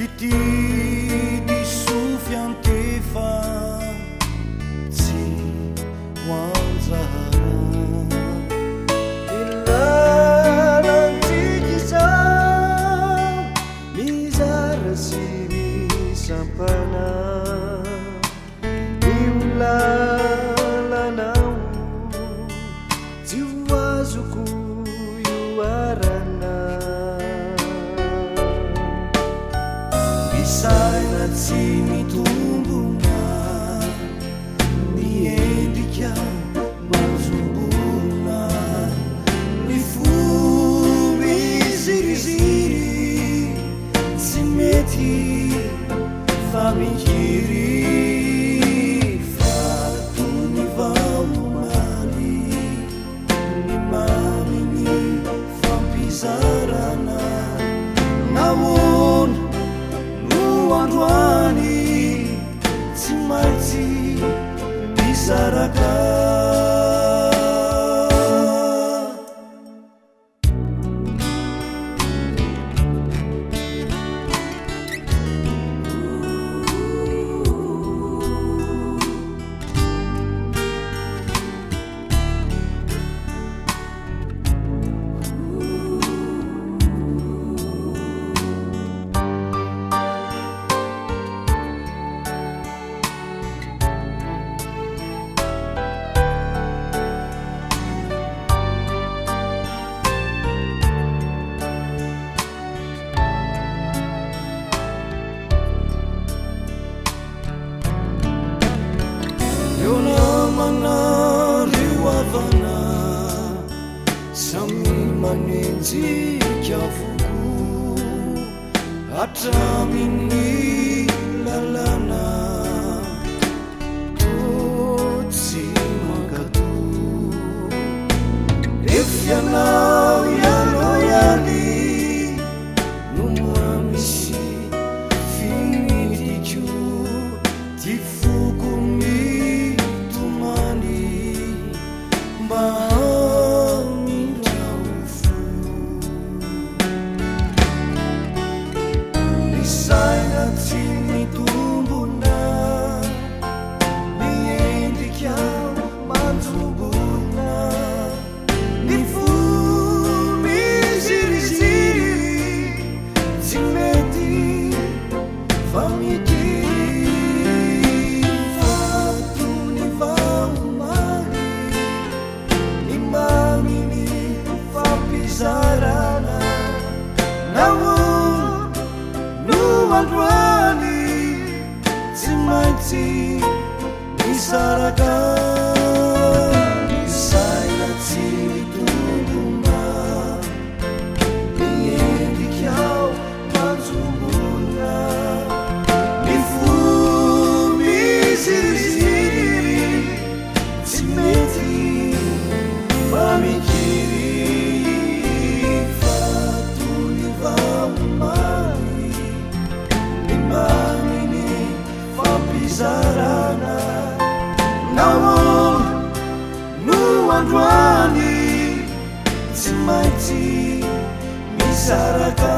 ity disofiantefa tsy hoanjara ilalantiky zao mizara sy misampana iolalanao tsy hoazoko ioarana misaina tsy mitombona miendrika manzombona ny fo miziriziry tsy mety fa mikiry fatony vaomaly ny maminy fampizarana naona no androany tsy maintsy misaraka manarewavana samy manenjika voko atraminy lalana totsy mangato efianao iano iany no moamisy finidiko ty foko misaina tsy mitombona miendrika manjombona ny fo miziriziry tsy mety fa mikiry fatony vaomaly ny maminy fampizarana androany tsy maintsy misaraka misaina tsy mitombona miendrikao manjombona ny fo miziriziry tsy mety fa mikiry fatony vaomaly maminy fampizarana naona no androany tsy maintsy misaraka